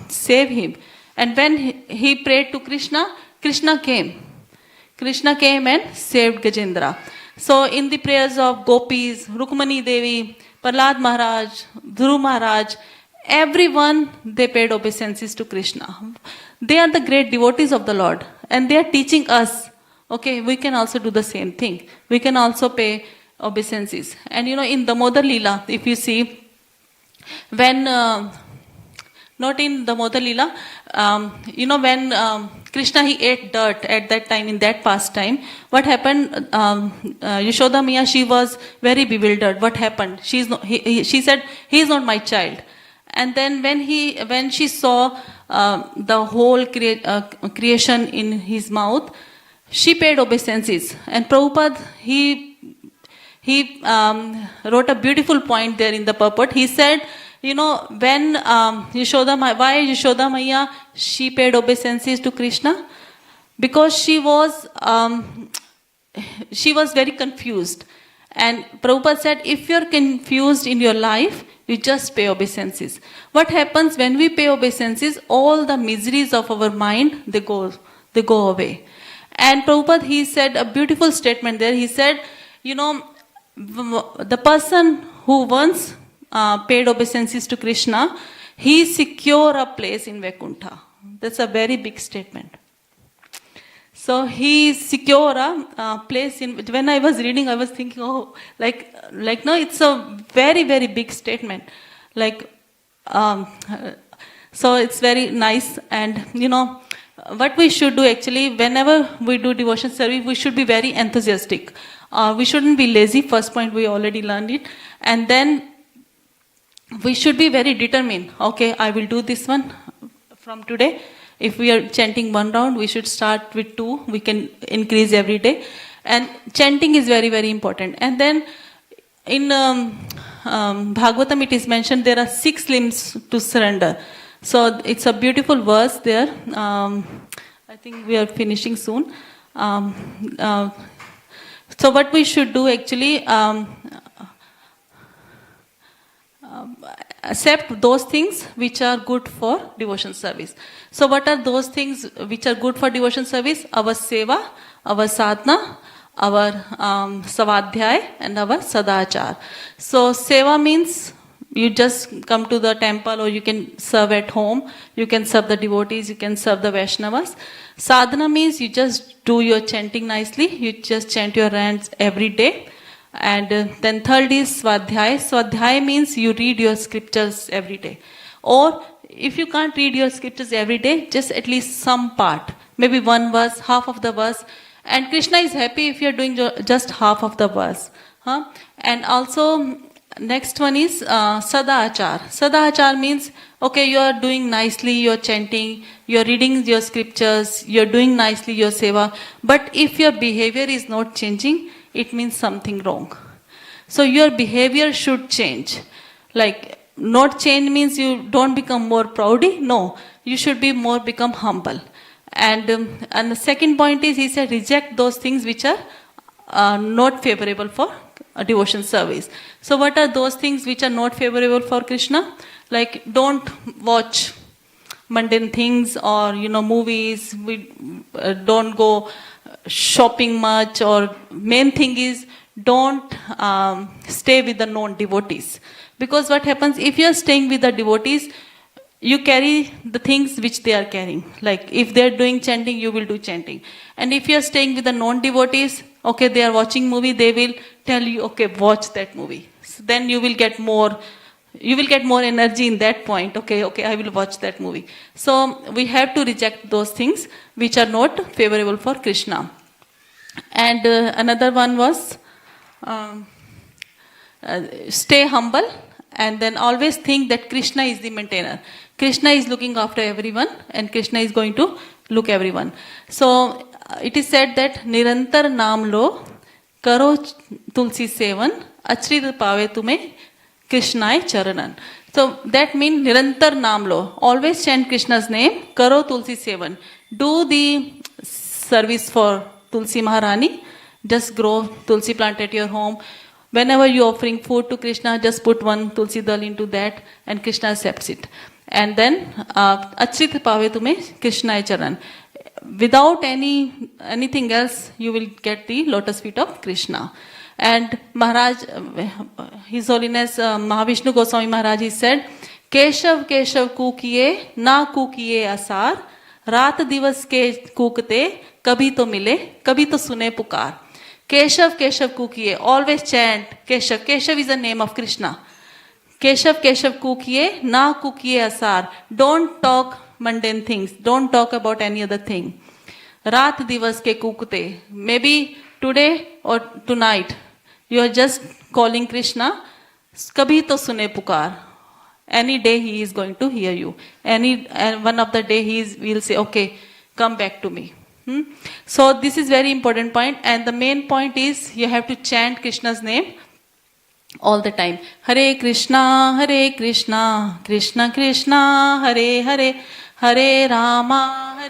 save him. And when he prayed to Krishna, Krishna came. Krishna came and saved Gajendra. So in the prayers of gopis, Rukmani Devi, Prahlad Maharaj, Dhruv Maharaj, everyone, they paid obeisances to Krishna. They are the great devotees of the Lord. And they are teaching us, okay, we can also do the same thing. We can also pay obeisances. And in Damodar Leela, if you see, when, not in Damodar Leela, when Krishna, he ate dirt at that time, in that pastime, what happened, Yashoda Maya, she was very bewildered. What happened? She said, he is not my child. And then when she saw the whole creation in his mouth, she paid obeisances. And Prabhupada, he wrote a beautiful point there in the purport. He said, when why Yashoda Maya, she paid obeisances to Krishna? Because she was very confused. And Prabhupada said, if you're confused in your life, you just pay obeisances. What happens when we pay obeisances? All the miseries of our mind, they go away. And Prabhupada, he said a beautiful statement there. He said, the person who once paid obeisances to Krishna, he secure a place in Vaikuntha. That's a very big statement. So he secure a place in. When I was reading, I was thinking, no, it's a very, very big statement. So it's very nice. And what we should do actually, whenever we do devotion service, we should be very enthusiastic. We shouldn't be lazy. First point, we already learned it. And then we should be very determined. Okay, I will do this one from today. If we are chanting one round, we should start with 2. We can increase every day. And chanting is very, very important. And then in Bhagavatam, it is mentioned there are 6 limbs to surrender. So it's a beautiful verse there. I think we are finishing soon. So what we should do actually, accept those things which are good for devotion service. So what are those things which are good for devotion service? Our seva, our sadhana, our savadhyay, and our sadachar. So seva means you just come to the temple, or you can serve at home, you can serve the devotees, you can serve the Vaishnavas. Sadhana means you just do your chanting nicely, you just chant your hands every day. And then third is Swadhyay. Swadhyay means you read your scriptures every day. Or if you can't read your scriptures every day, just at least some part. Maybe one verse, half of the verse. And Krishna is happy if you're doing just half of the verse. And also, next one is Sadachar. Sadachar means, okay, you are doing nicely, you're chanting, you're reading your scriptures, you're doing nicely your seva. But if your behavior is not changing, it means something wrong. So your behavior should change. Not change means you don't become more proudy. No, you should be more become humble. And the second point is, he said, reject those things which are not favorable for a devotion service. So what are those things which are not favorable for Krishna? Don't watch mundane things or movies. We don't go shopping much, or main thing is don't stay with the non-devotees. Because what happens, if you are staying with the devotees, you carry the things which they are carrying. If they are doing chanting, you will do chanting. And if you are staying with the non-devotees, okay, they are watching movie, they will tell you, okay, watch that movie. So then you will get more energy in that point. Okay, I will watch that movie. So we have to reject those things which are not favorable for Krishna. And another one was stay humble, and then always think that Krishna is the maintainer. Krishna is looking after everyone, and Krishna is going to look everyone. So it is said that Nirantar naam lo, karo tulsi sevan, achrit pave tume Krishnai charanan. So that means Nirantar naam lo, always chant Krishna's name, karo tulsi sevan. Do the service for Tulsi Maharani. Just grow Tulsi plant at your home. Whenever you are offering food to Krishna, just put one Tulsi dal into that, and Krishna accepts it. And then Achrit pave tume Krishnai charan. Without anything else, you will get the lotus feet of Krishna. And Maharaj, His Holiness Mahavishnu Goswami Maharaj, he said, Keshav Keshav kukiye na kukiye asar, रात दिवस के कूकते कभी तो मिले कभी तो सुने पुकार. Keshav Keshav कूकिए, always chant Keshav. Keshav is the name of Krishna. Keshav Keshav कूकिए ना कूकिए असार. Don't talk mundane things, don't talk about any other thing. रात दिवस के कूकते, maybe today or tonight you are just calling Krishna, कभी तो सुने पुकार. Any day he is going to hear you. One of the day he will say, okay, come back to me. So this is very important point, and the main point is you have to chant Krishna's name all the time. Hare Krishna, Krishna Krishna, Hare Hare, Hare Rama,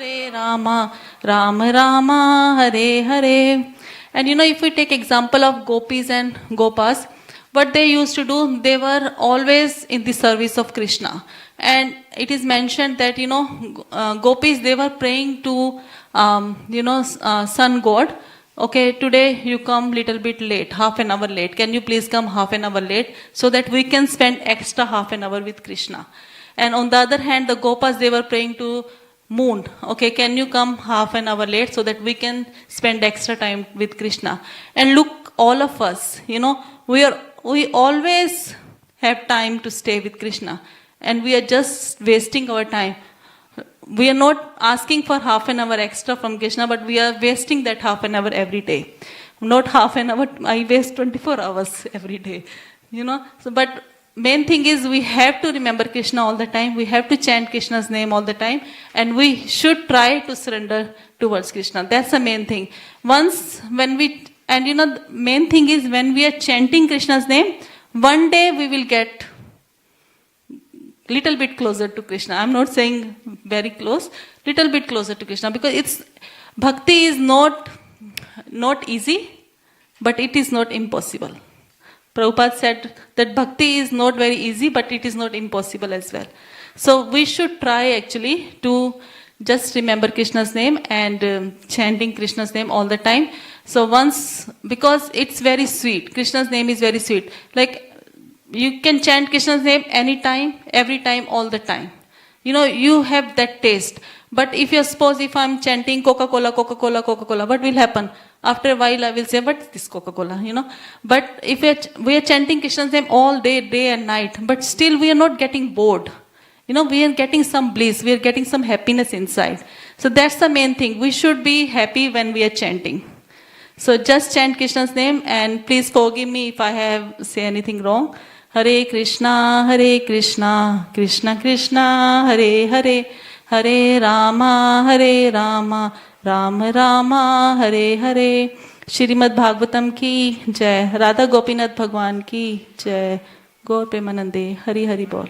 Rama Rama, Hare Hare. And if we take example of gopis and gopas, what they used to do, they were always in the service of Krishna. And it is mentioned that, gopis, they were praying to, sun god. Okay, today you come little bit late, half an hour late. Can you please come half an hour late so that we can spend extra half an hour with Krishna? And on the other hand, the gopas, they were praying to moon. Okay, can you come half an hour late so that we can spend extra time with Krishna? And look, all of us, we always have time to stay with Krishna, and we are just wasting our time. We are not asking for half an hour extra from Krishna, but we are wasting that half an hour every day. Not half an hour, I waste 24 hours every day. So, but main thing is we have to remember Krishna all the time. We have to chant Krishna's name all the time, and we should try to surrender towards Krishna. That's the main thing. The main thing is when we are chanting Krishna's name, one day we will get little bit closer to Krishna. I'm not saying very close, little bit closer to Krishna, because bhakti is not easy, but it is not impossible. Prabhupada said that bhakti is not very easy, but it is not impossible as well. So we should try actually to just remember Krishna's name and chanting Krishna's name all the time. So because it's very sweet, Krishna's name is very sweet. Like you can chant Krishna's name anytime, every time, all the time. You have that taste. But if I'm chanting Coca-Cola, what will happen? After a while I will say, what is this Coca-Cola? But if we are chanting Krishna's name all day and night, but still we are not getting bored. We are getting some bliss, we are getting some happiness inside. So that's the main thing. We should be happy when we are chanting. So just chant Krishna's name, and please forgive me if I have say anything wrong. Hare Krishna, Krishna Krishna, Hare Hare, Hare Rama, Rama Rama, Hare Hare. Shrimad Bhagavatam ki jai, Radha Gopinath Bhagwan ki jai, Gaur Premanande, Hari Hari Bol.